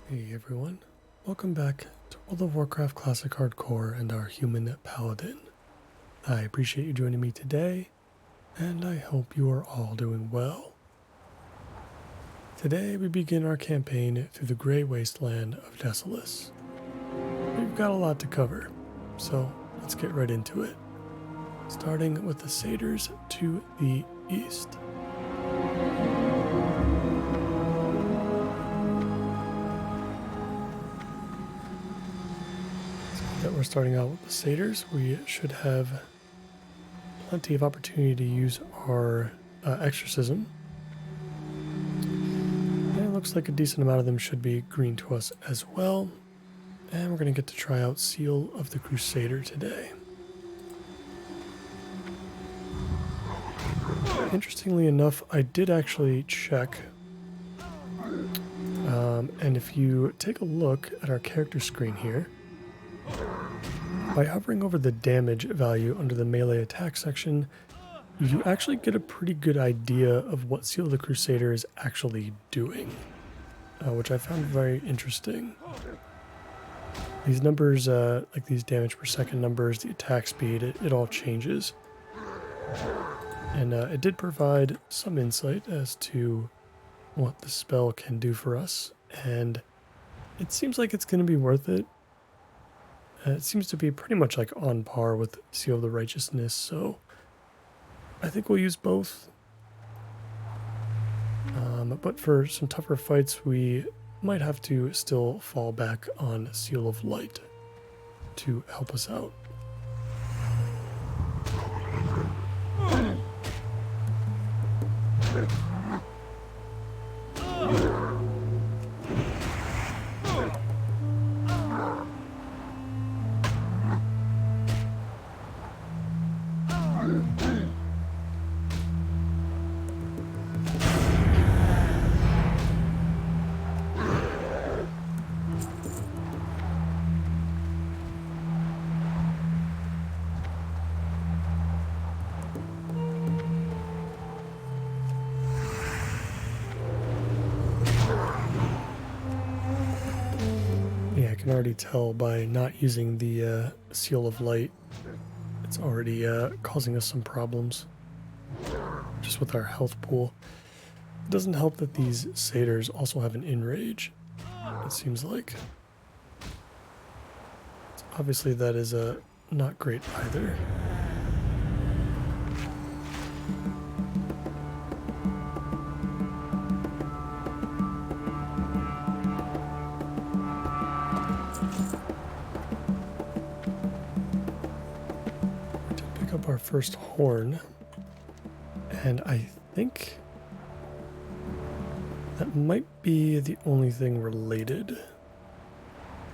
Hey everyone, welcome back to World of Warcraft Classic Hardcore and our Human Paladin. I appreciate you joining me today, and I hope you are all doing well. Today we begin our campaign through the Grey Wasteland of Desolace. We've got a lot to cover, so let's get right into it. Starting with the Satyrs to the east. That we're starting out with the Satyrs, we should have plenty of opportunity to use our exorcism. And it looks like a decent amount of them should be green to us as well. And we're going to get to try out Seal of the Crusader today. Interestingly enough, I did actually check. And if you take a look at our character screen here, by hovering over the damage value under the melee attack section, you actually get a pretty good idea of what Seal of the Crusader is actually doing, which I found very interesting. These numbers, like these damage per second numbers, the attack speed, it all changes. And it did provide some insight as to what the spell can do for us, and it seems like it's going to be worth it. It seems to be pretty much like on par with Seal of the Righteousness, so I think we'll use both. But for some tougher fights, we might have to still fall back on Seal of Light to help us out. Yeah, I can already tell by not using the Seal of Light, it's already causing us some problems just with our health pool. It doesn't help that these satyrs also have an enrage, it seems like. So obviously that is not great either. Up our first horn, and I think that might be the only thing related.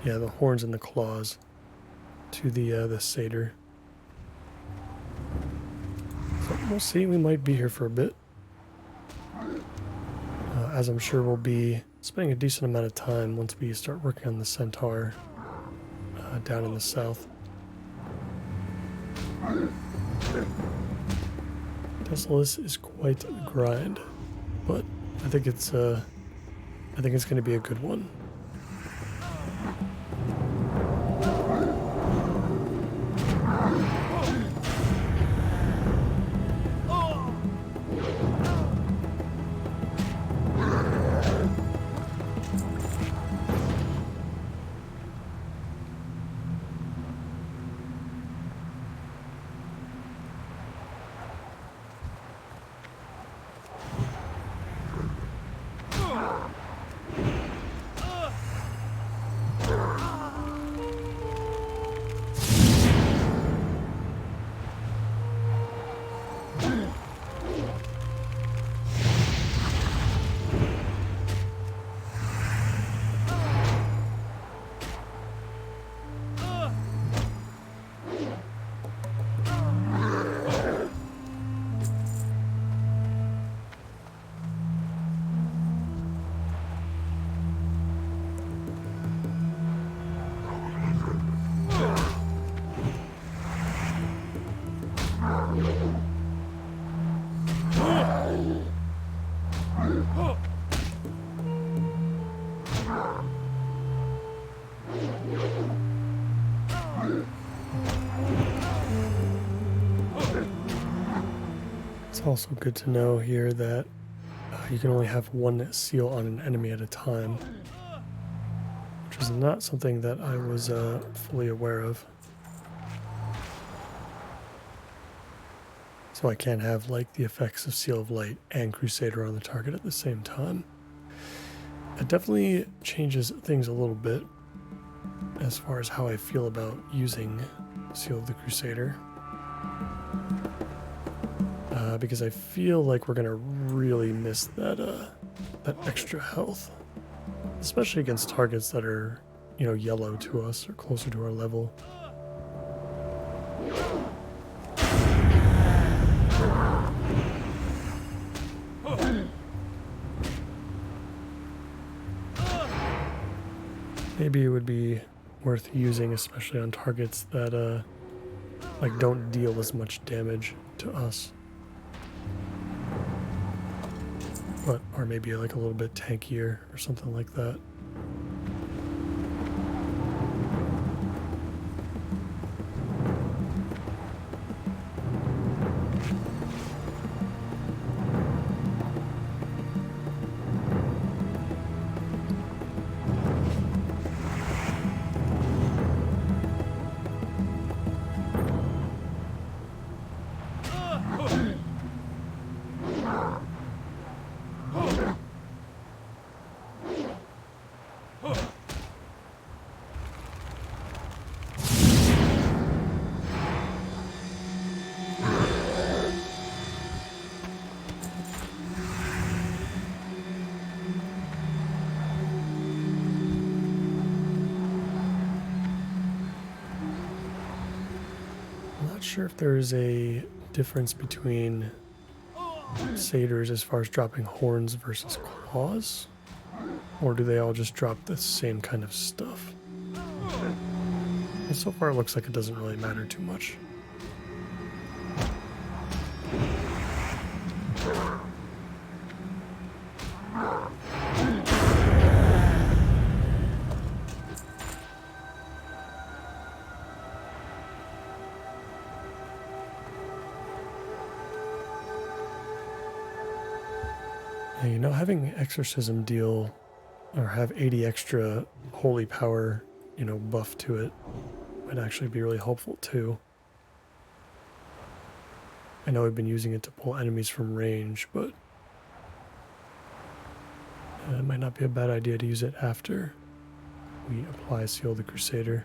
Yeah, the horns and the claws to the satyr. So we'll see. We might be here for a bit, as I'm sure we'll be spending a decent amount of time once we start working on the centaur down in the south. Desolace is quite a grind, but I think it's going to be a good one. Also good to know here that you can only have one seal on an enemy at a time, which is not something that I was fully aware of. So I can't have like the effects of Seal of Light and Crusader on the target at the same time. It definitely changes things a little bit as far as how I feel about using Seal of the Crusader. Because I feel like we're gonna really miss that that extra health, especially against targets that are, you know, yellow to us or closer to our level. Maybe it would be worth using, especially on targets that like don't deal as much damage to us, but are maybe like a little bit tankier or something like that. Sure if there's a difference between satyrs as far as dropping horns versus claws, or do they all just drop the same kind of stuff? And so far it looks like it doesn't really matter too much. You know, having Exorcism deal or have 80 extra holy power, you know, buff to it might actually be really helpful too. I know we've been using it to pull enemies from range, but it might not be a bad idea to use it after we apply Seal of the Crusader.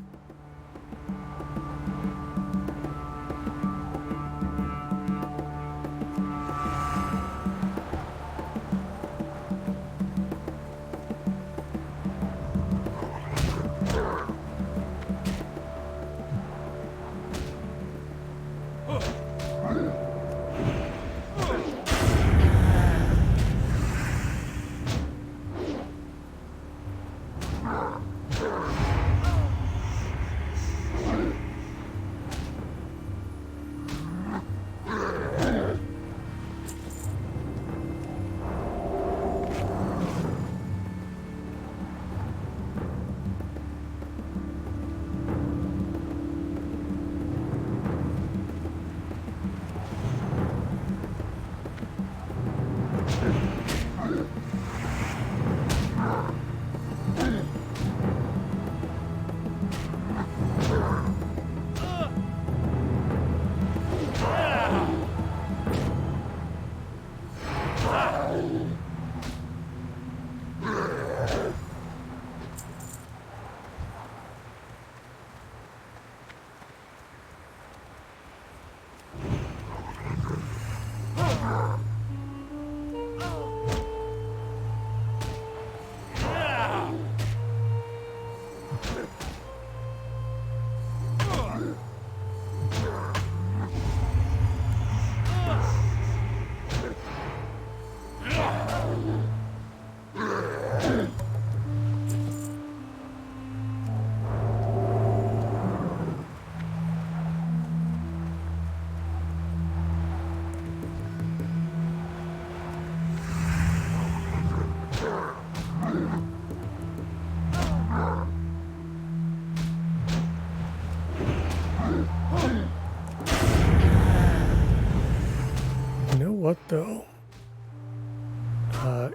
what though?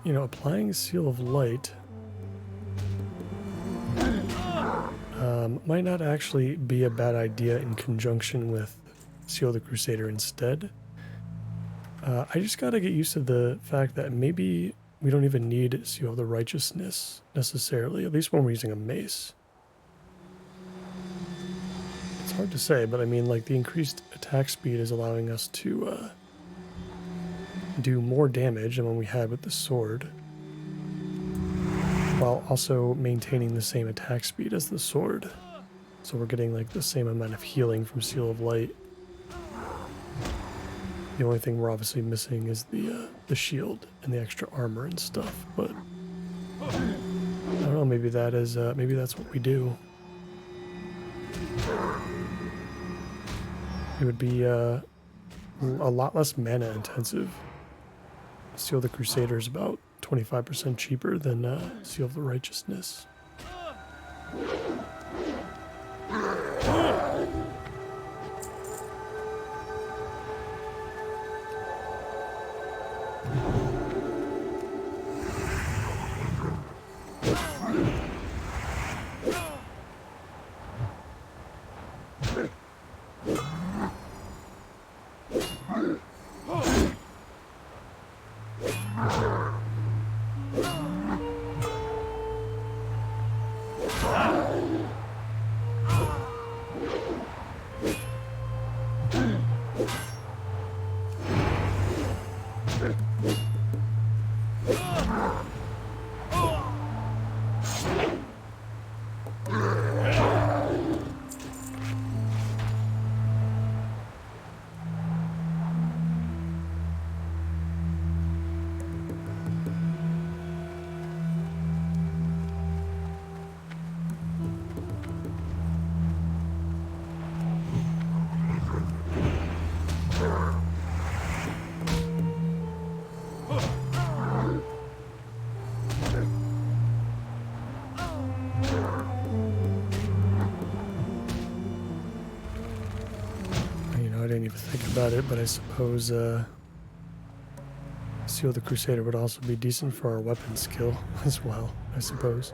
You know, applying Seal of Light might not actually be a bad idea in conjunction with Seal of the Crusader instead. I just gotta get used to the fact that maybe we don't even need Seal of the Righteousness necessarily, at least when we're using a mace. It's hard to say, but I mean, like, the increased attack speed is allowing us to do more damage than when we had with the sword, while also maintaining the same attack speed as the sword. So we're getting like the same amount of healing from Seal of Light. The only thing we're obviously missing is the shield and the extra armor and stuff, but I don't know, maybe that is maybe that's what we do. It would be a lot less mana intensive. Seal of the Crusader is about 25% cheaper than Seal of the Righteousness. I didn't even think about it, but I suppose Seal of the Crusader would also be decent for our weapon skill as well, I suppose.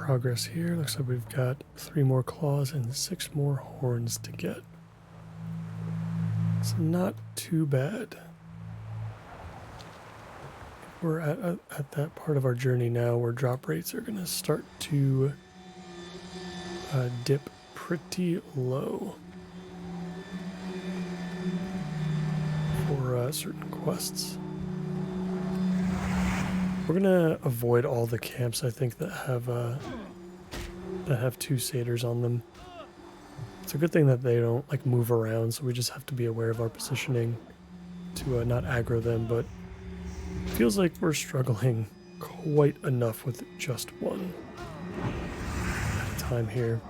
progress here. Looks like we've got 3 more claws and 6 more horns to get. It's not too bad. We're at that part of our journey now where drop rates are going to start to dip pretty low for certain quests. We're going to avoid all the camps, I think, that have 2 satyrs on them. It's a good thing that they don't like move around, so we just have to be aware of our positioning to not aggro them, but it feels like we're struggling quite enough with just one at a time here.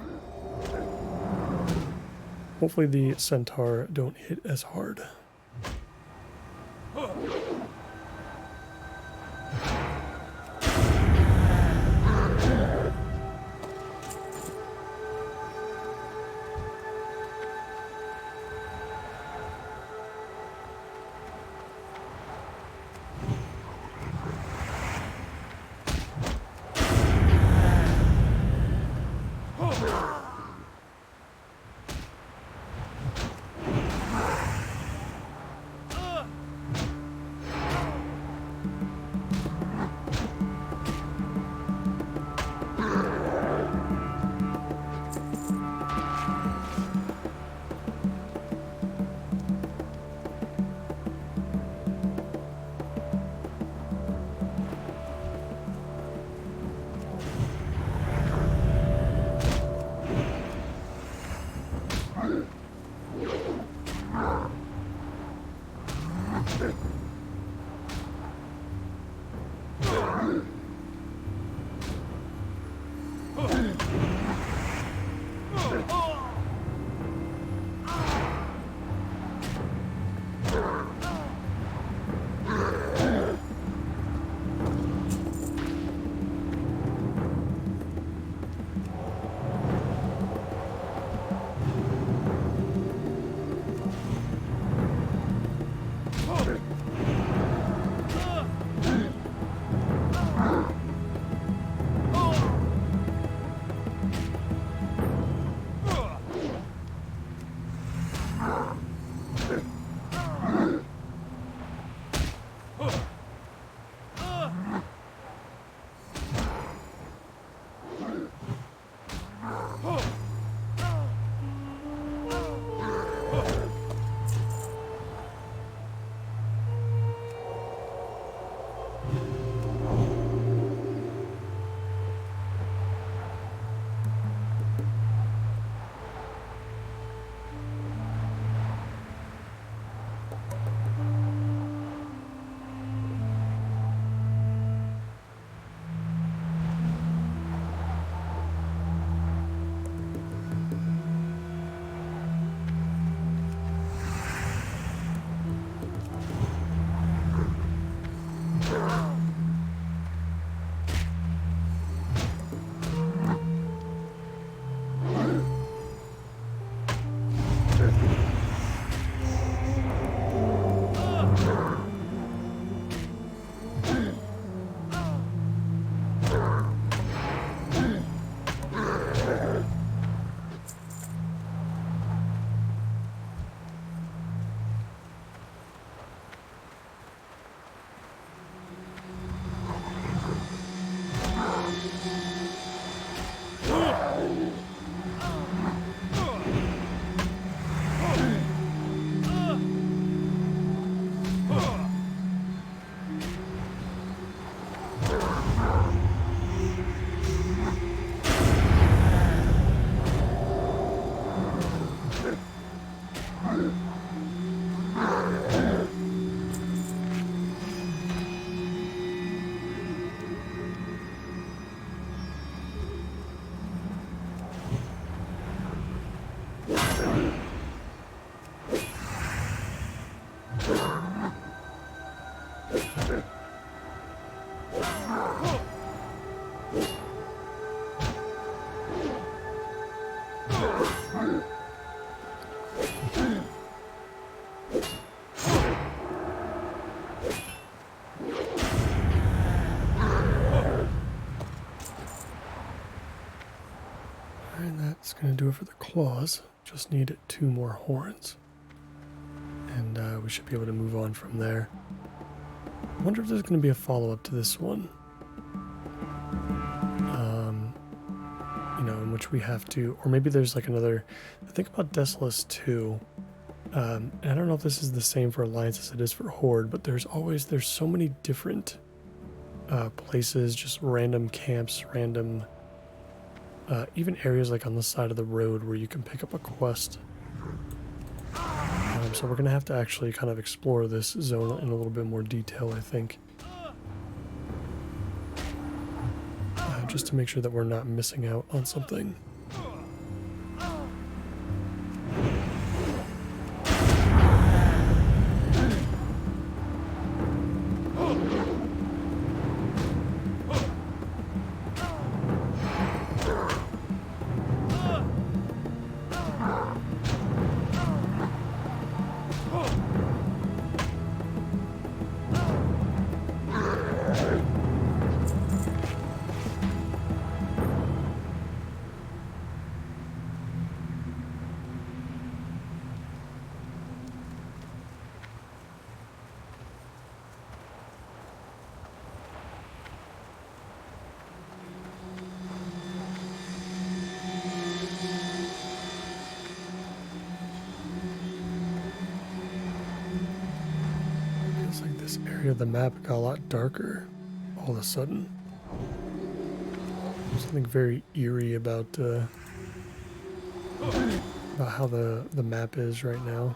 Hopefully the centaur don't hit as hard. That's going to do it for the claws. Just need 2 more horns. And we should be able to move on from there. I wonder if there's going to be a follow-up to this one. You know, in which we have to, or maybe there's like another, I think about Desolus too. And I don't know if this is the same for Alliance as it is for Horde, but there's so many different places, just random camps, random, even areas like on the side of the road where you can pick up a quest. So we're going to have to actually kind of explore this zone in a little bit more detail, I think. Just to make sure that we're not missing out on something. Area of the map got a lot darker all of a sudden. Something very eerie about how the map is right now.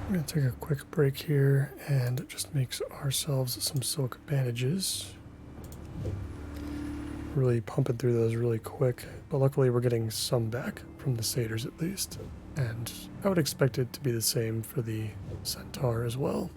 I'm going to take a quick break here and just make ourselves some silk bandages. Really pumping through those really quick, but luckily we're getting some back from the satyrs at least. And I would expect it to be the same for the centaur as well.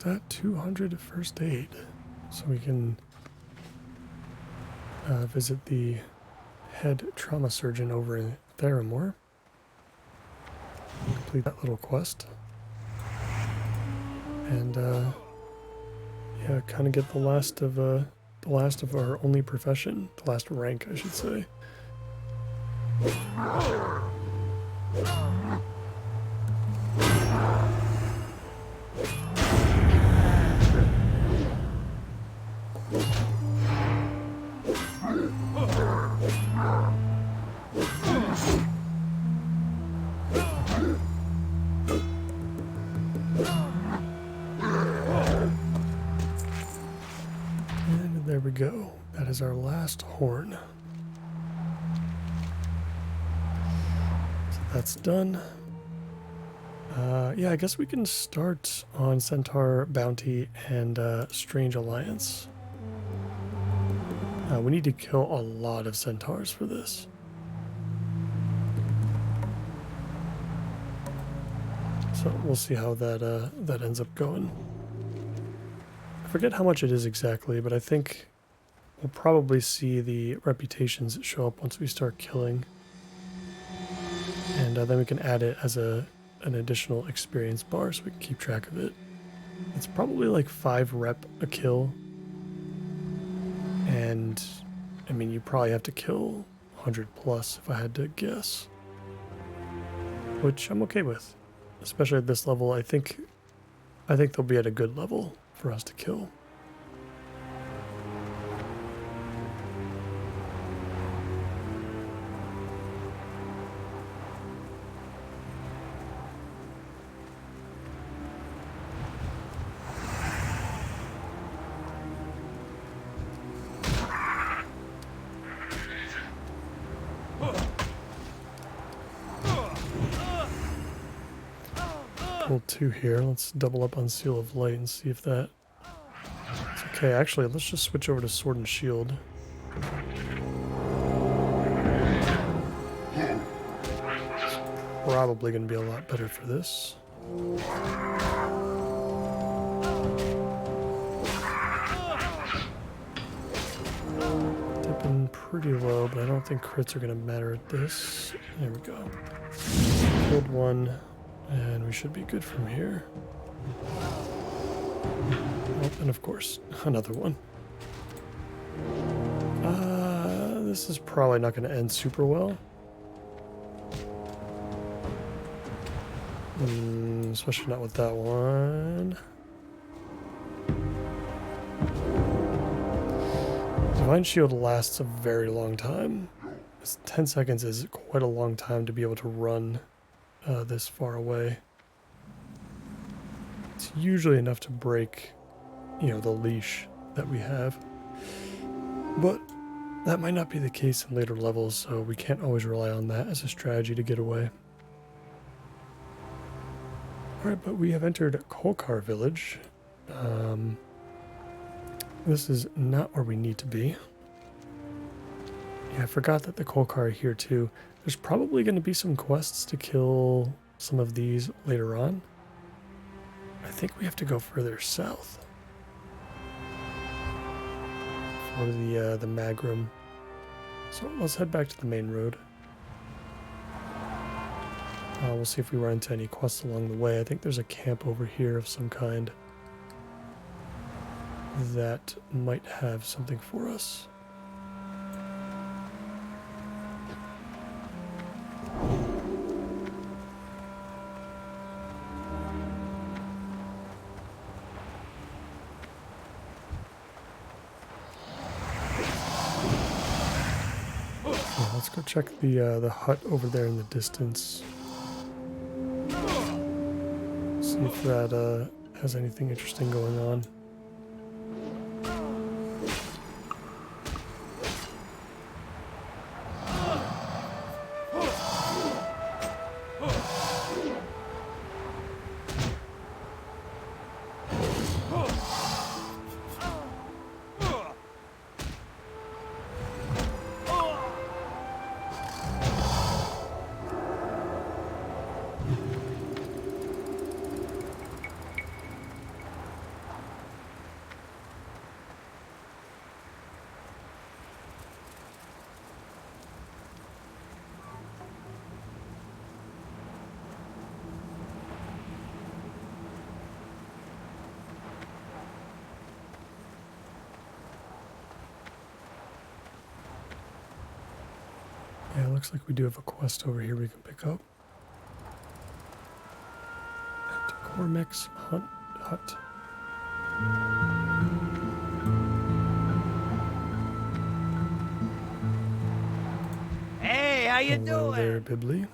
At 200 first aid, so we can visit the head trauma surgeon over in Theramore. Complete that little quest, and yeah, kind of get the last of our only profession, the last rank, I should say. There we go. That is our last horn. So that's done. Yeah, I guess we can start on Centaur Bounty and Strange Alliance. We need to kill a lot of centaurs for this. So we'll see how that ends up going. I forget how much it is exactly, but I think we'll probably see the reputations show up once we start killing. And then we can add it as an additional experience bar so we can keep track of it. It's probably like 5 rep a kill. And I mean, you probably have to kill 100 plus if I had to guess. Which I'm okay with. Especially at this level, I think they'll be at a good level for us to kill. Pull 2 here. Let's double up on Seal of Light and see if that... It's okay, actually, let's just switch over to Sword and Shield. It's probably going to be a lot better for this. Dipping pretty low, but I don't think crits are going to matter at this. There we go. Killed 1. And we should be good from here. Oh, and of course, another one. This is probably not going to end super well. Especially not with that one. Divine Shield lasts a very long time. 10 seconds is quite a long time to be able to run this far away. It's usually enough to break, the leash that we have. But that might not be the case in later levels, so we can't always rely on that as a strategy to get away. Alright, but we have entered Kolkar Village. This is not where we need to be. Yeah, I forgot that the Kolkar are here too. There's probably going to be some quests to kill some of these later on. I think we have to go further south for the Magrum. So let's head back to the main road. We'll see if we run into any quests along the way. I think there's a camp over here of some kind that might have something for us. Let's go check the hut over there in the distance. See if that has anything interesting going on. Yeah, it looks like we do have a quest over here we can pick up. At Cormac's hut. Hey, how you Hello doing? there, Bibley.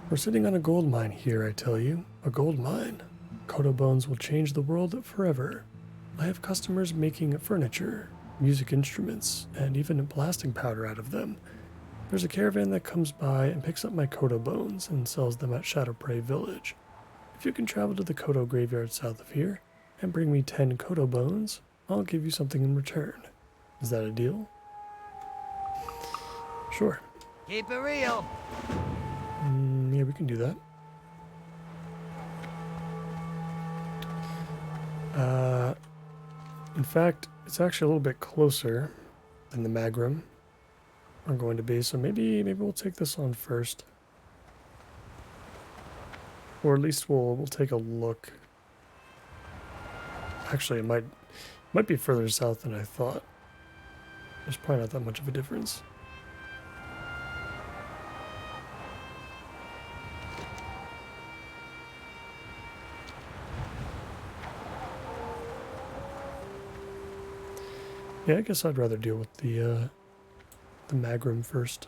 We're sitting on a gold mine here, I tell you. A gold mine. Kodo bones will change the world forever. I have customers making furniture, music instruments, and even blasting powder out of them. There's a caravan that comes by and picks up my Kodo bones and sells them at Shadowprey Village. If you can travel to the Kodo graveyard south of here and bring me 10 Kodo bones, I'll give you something in return. Is that a deal? Sure. Keep it real. Yeah, we can do that. In fact, it's actually a little bit closer than the Magrum are going to be, so maybe we'll take this on first. Or at least we'll take a look. Actually, it might be further south than I thought. There's probably not that much of a difference. Yeah, I guess I'd rather deal with the Magrum first.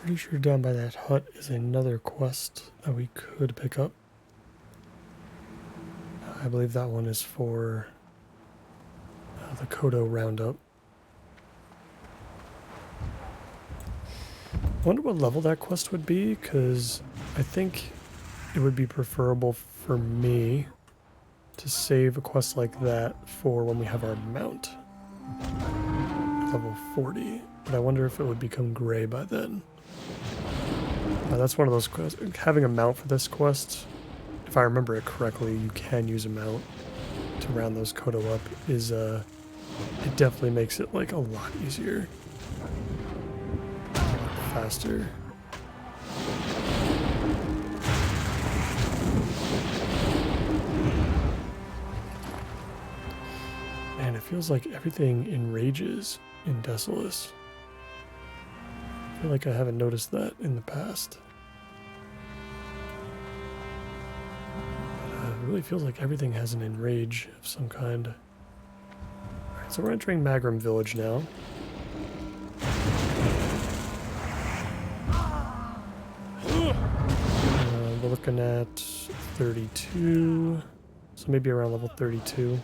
Pretty sure down by that hut is another quest that we could pick up. I believe that one is for the Kodo Roundup. I wonder what level that quest would be, because I think it would be preferable for me to save a quest like that for when we have our mount. Level 40. But I wonder if it would become gray by then. That's one of those quests. Having a mount for this quest, if I remember it correctly, you can use a mount to round those Kodo up, is it definitely makes it like a lot easier. A lot faster. Man, it feels like everything enrages in Desolus. I feel like I haven't noticed that in the past. But it really feels like everything has an enrage of some kind. Alright, so we're entering Magrum Village now. We're looking at 32, so maybe around level 32,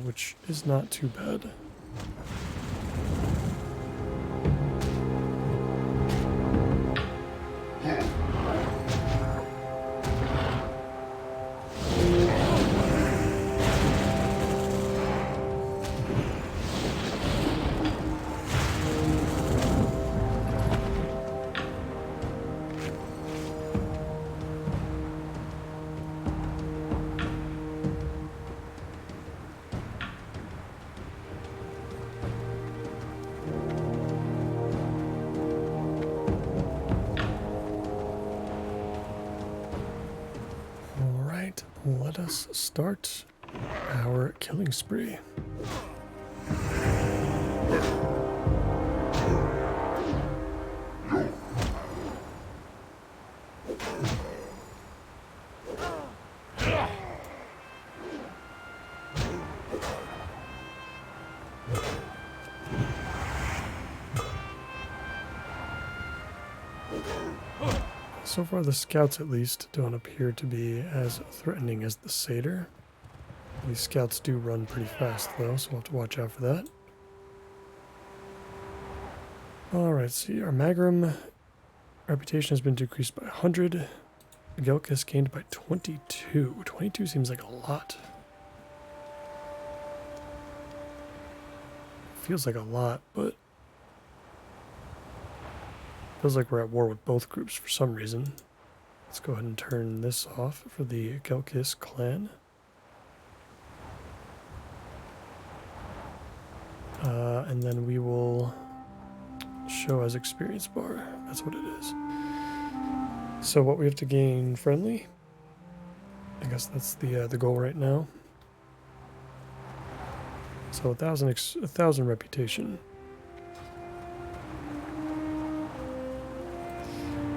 which is not too bad. Let us start our killing spree. So far, the scouts at least don't appear to be as threatening as the satyr. These scouts do run pretty fast though, so we'll have to watch out for that. Alright, see, our Magrum reputation has been decreased by 100. Gelkis gained by 22. 22 seems like a lot. Feels like a lot, but feels like we're at war with both groups for some reason. Let's go ahead and turn this off for the Gelkis clan. And then we will show as experience bar. That's what it is. So what we have to gain friendly. I guess that's the goal right now. So 1,000 reputation.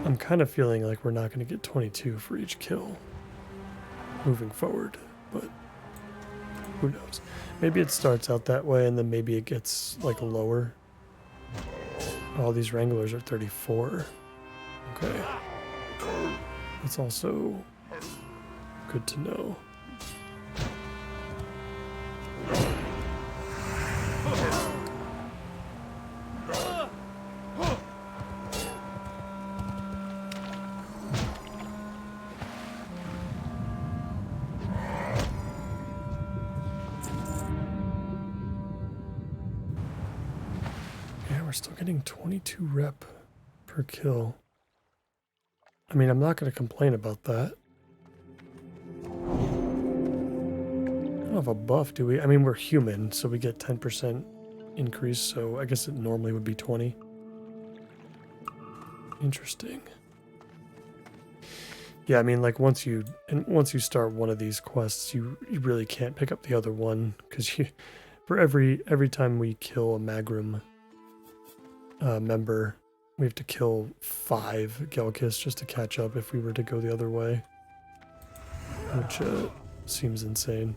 I'm kind of feeling like we're not going to get 22 for each kill moving forward, but who knows? Maybe it starts out that way and then maybe it gets like lower. All these Wranglers are 34. Okay. That's also good to know. Still getting 22 rep per kill. I mean, I'm not going to complain about that. I don't have a buff, do we? I mean, we're human, so we get 10% increase, so I guess it normally would be 20. Interesting. Yeah, I mean, like once you start one of these quests, you really can't pick up the other one, because for every time we kill a Magrum member, we have to kill 5 Gelkis just to catch up if we were to go the other way, which seems insane.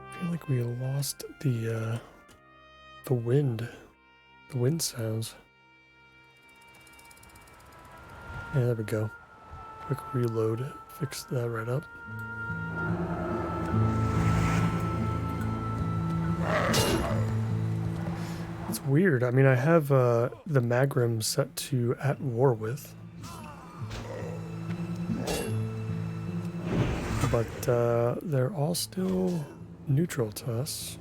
I feel like we lost the wind sounds. Yeah, there we go. Quick reload, fix that right up. It's weird. I mean, I have the Magrum set to at war with, but they're all still neutral to us.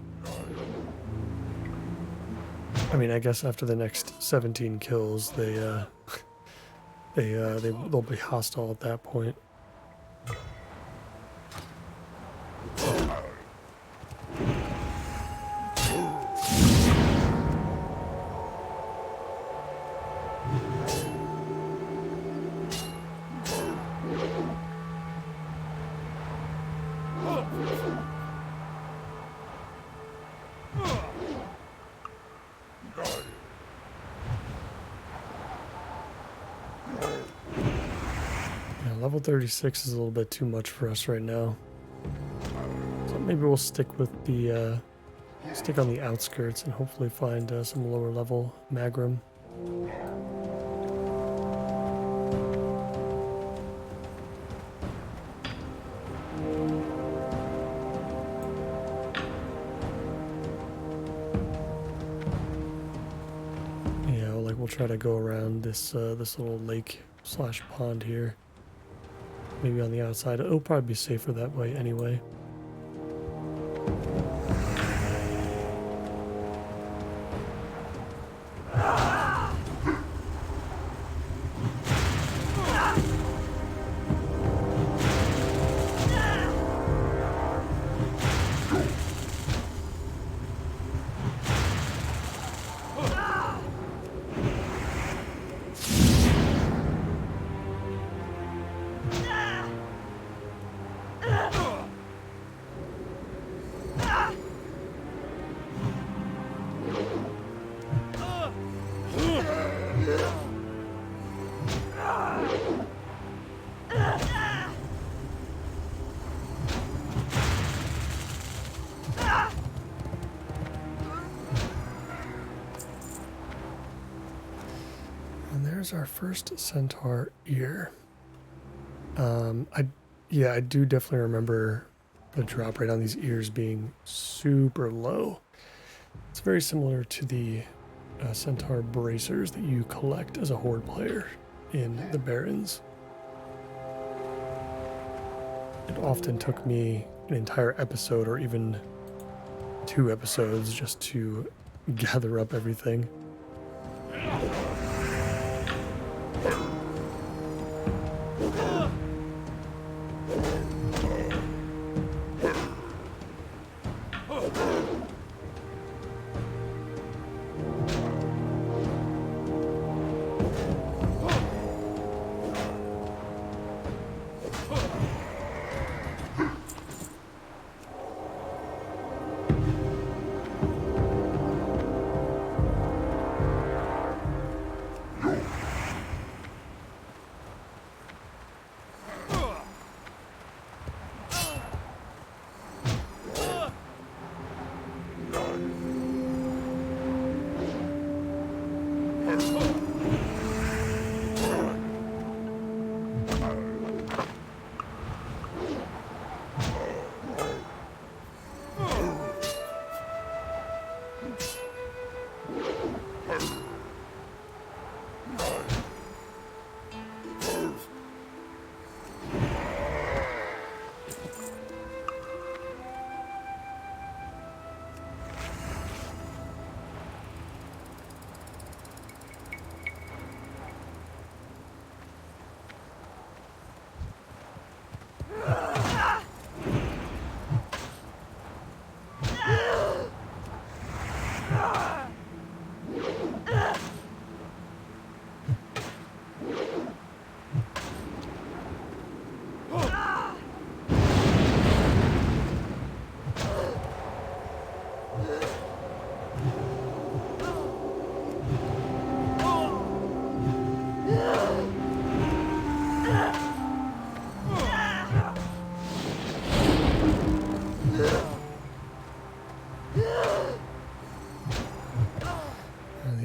I mean, I guess after the next 17 kills, they'll be hostile at that point. level 36 is a little bit too much for us right now. So maybe we'll stick with the stick on the outskirts and hopefully find some lower level Magrum. Yeah, like we'll try to go around this this little lake slash pond here. Maybe on the outside. It'll probably be safer that way anyway. Our first centaur ear. I do definitely remember the drop rate on these ears being super low. It's very similar to the centaur bracers that you collect as a horde player in the Barrens. It often took me an entire episode or even 2 episodes just to gather up everything.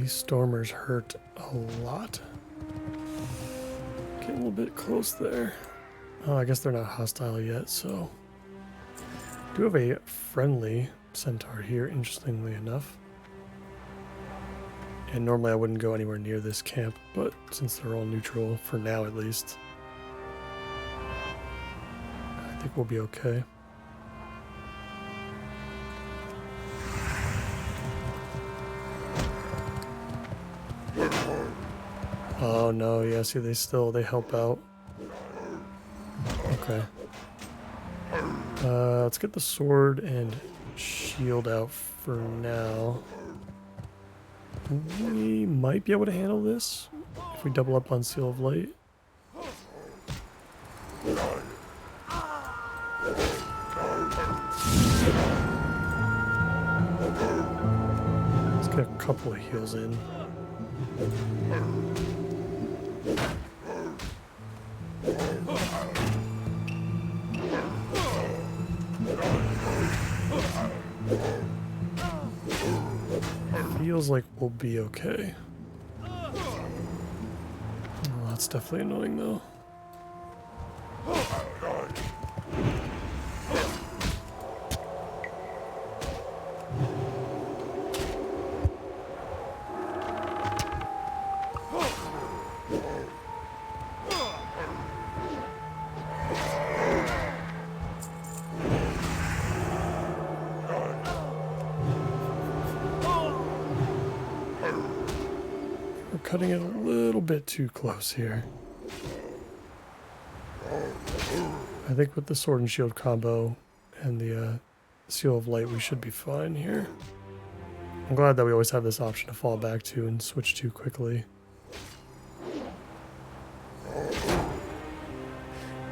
Stormers hurt a lot. Get a little bit close there. Oh, I guess they're not hostile yet, so. Do have a friendly centaur here, interestingly enough. And normally I wouldn't go anywhere near this camp, but since they're all neutral, for now at least, I think we'll be okay. Oh no, yeah, see they help out. Okay. Let's get the sword and shield out for now. We might be able to handle this if we double up on Seal of Light. Let's get a couple of heals in. feels like we'll be okay. Oh, that's definitely annoying though. Cutting it a little bit too close here. I think with the sword and shield combo and the seal of light, we should be fine here. I'm glad that we always have this option to fall back to and switch to quickly.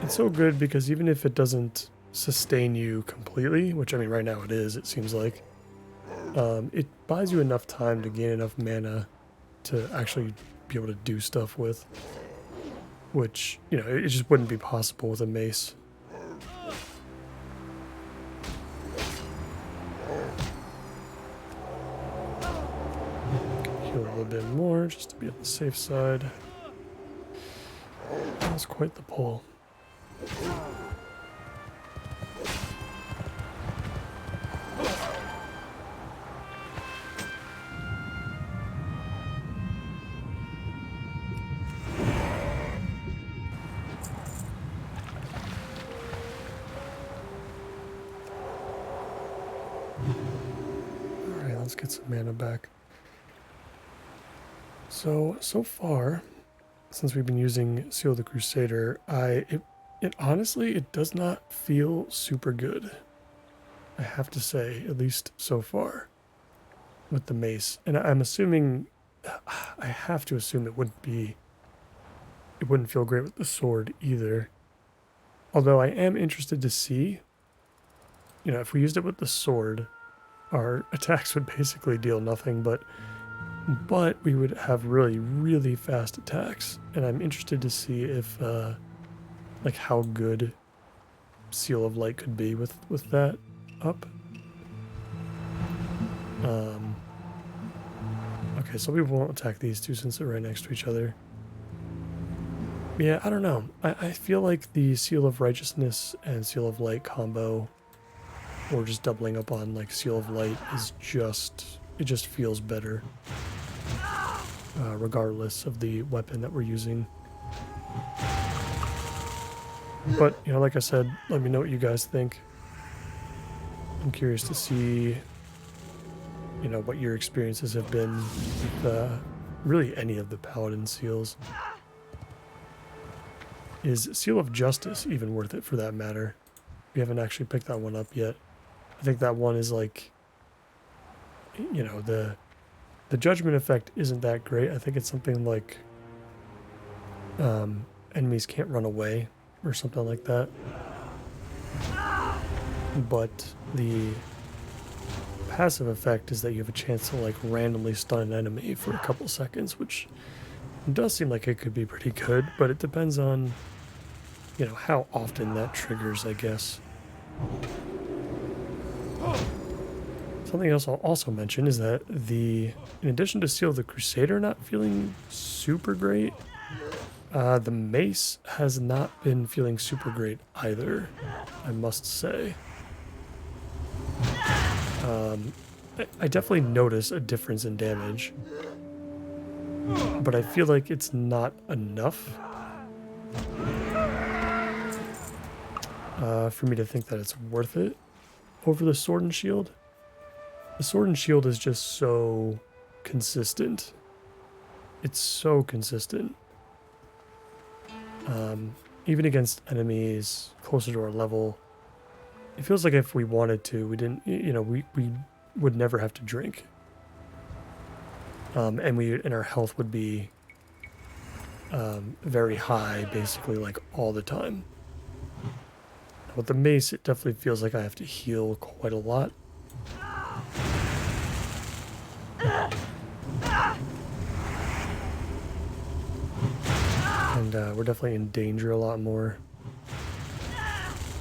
It's so good because even if it doesn't sustain you completely, which I mean right now it is, it seems like, it buys you enough time to gain enough mana to actually be able to do stuff with, which, you know, it just wouldn't be possible with a mace. Heal a little bit more just to be on the safe side. That's quite the pull. Let's get some mana back. So far, since we've been using Seal of the Crusader, it honestly, it does not feel super good. I have to say, at least so far, with the mace. And I'm assuming, I have to assume it wouldn't feel great with the sword either. Although I am interested to see, you know, if we used it with the sword, our attacks would basically deal nothing, but we would have really, really fast attacks. And I'm interested to see if, like how good Seal of Light could be with that up. Okay, so we won't attack these two since they're right next to each other. Yeah, I don't know. I feel like the Seal of Righteousness and Seal of Light combo, or just doubling up on like Seal of Light, is it just feels better, regardless of the weapon that we're using. But, you know, like I said, let me know what you guys think. I'm curious to see, you know, what your experiences have been with really any of the Paladin seals. Is Seal of Justice even worth it for that matter? We haven't actually picked that one up yet. I think that one is like, you know, the judgment effect isn't that great. I think it's something like enemies can't run away or something like that. But the passive effect is that you have a chance to like randomly stun an enemy for a couple seconds, which does seem like it could be pretty good, but it depends on, you know, how often that triggers, I guess. Something else I'll also mention is that in addition to Seal of the Crusader not feeling super great, the mace has not been feeling super great either, I must say. I definitely notice a difference in damage, but I feel like it's not enough for me to think that it's worth it over the Sword and Shield. The Sword and Shield is just so consistent. It's so consistent. Even against enemies closer to our level, it feels like if we wanted to, we didn't, you know, we would never have to drink. And our health would be very high, basically like all the time. With the mace, it definitely feels like I have to heal quite a lot. And we're definitely in danger a lot more.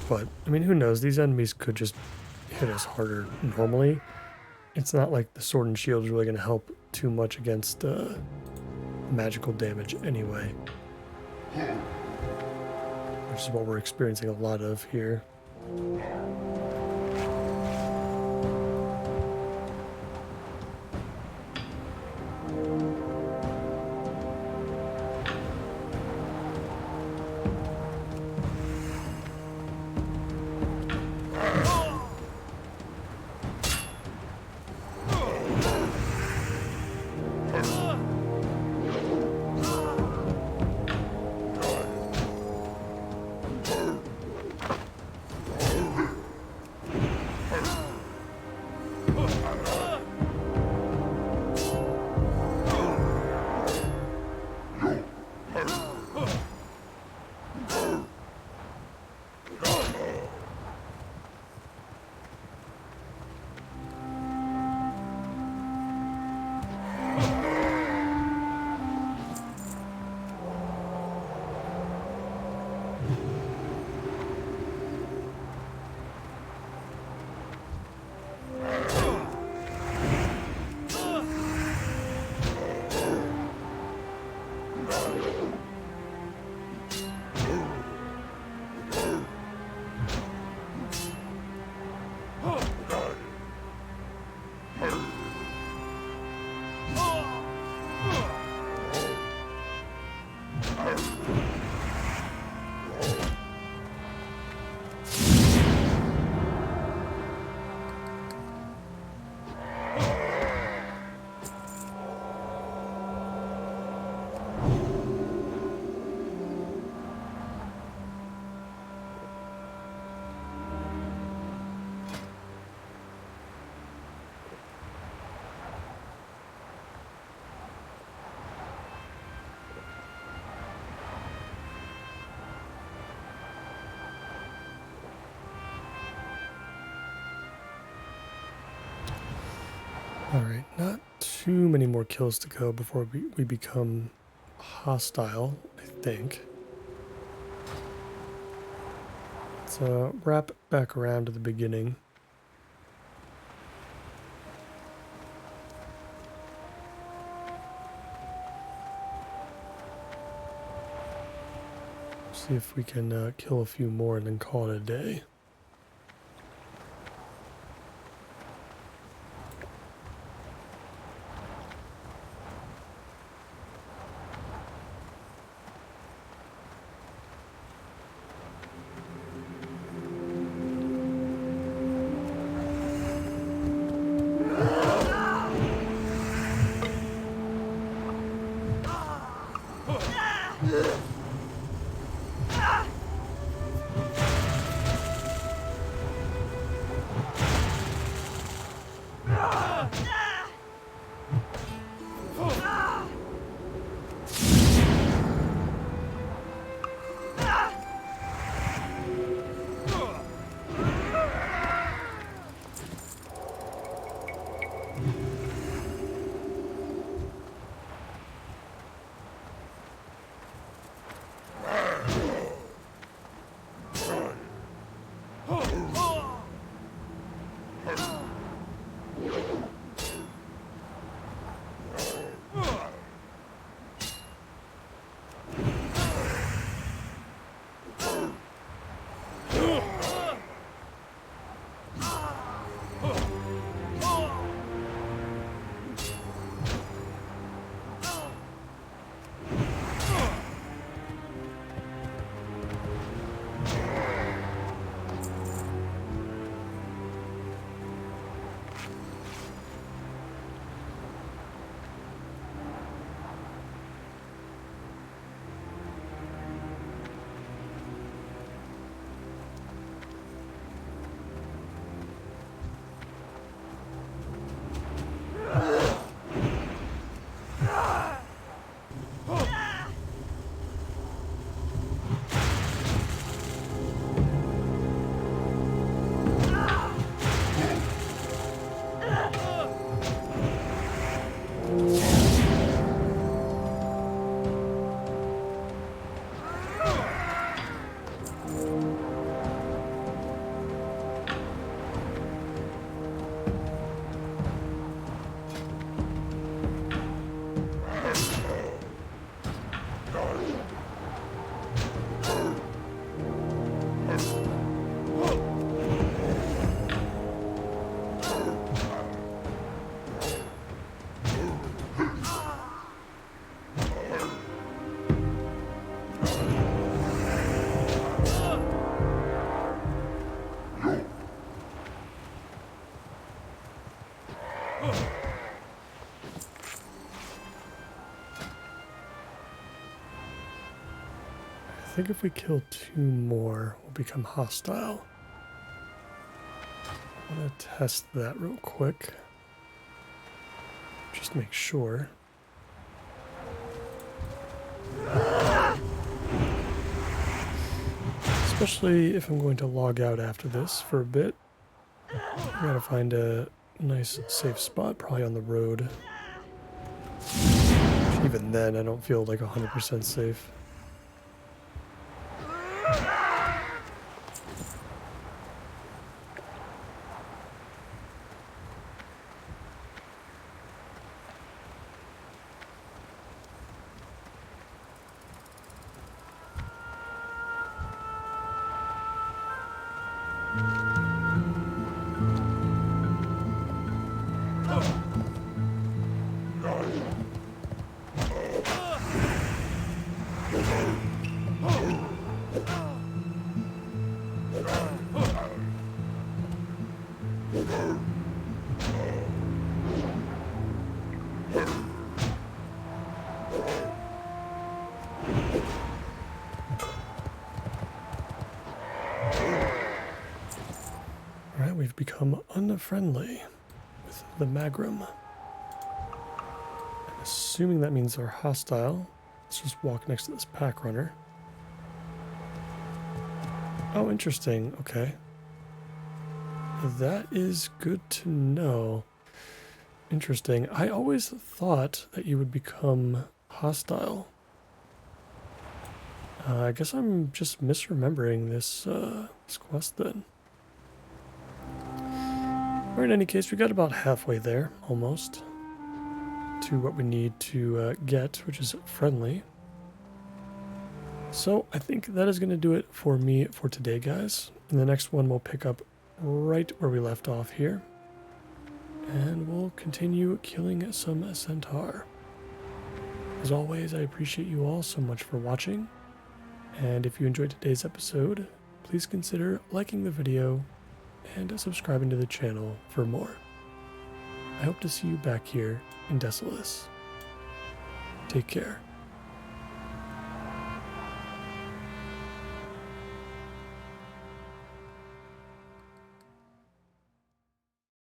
But, I mean, who knows? These enemies could just hit us harder normally. It's not like the Sword and Shield is really going to help too much against magical damage anyway, which is what we're experiencing a lot of here. Alright, not too many more kills to go before we become hostile, I think. Let's wrap back around to the beginning. See if we can kill a few more and then call it a day. think if we kill 2 more, we'll become hostile. I'm gonna test that real quick. Just make sure. Especially if I'm going to log out after this for a bit. I gotta find a nice safe spot, probably on the road. Even then, I don't feel like 100% safe. Alright, we've become unfriendly with the Magrum. I'm assuming that means they're hostile. Let's just walk next to this pack runner. Oh, interesting. Okay. That is good to know. Interesting. I always thought that you would become hostile. I guess I'm just misremembering this, this quest then. Or in any case, we got about halfway there, almost, to what we need to get, which is friendly. So I think that is going to do it for me for today, guys. In the next one, we'll pick up right where we left off here. And we'll continue killing some centaur. As always, I appreciate you all so much for watching. And if you enjoyed today's episode, please consider liking the video and subscribing to the channel for more. I hope to see you back here in Desolus. Take care.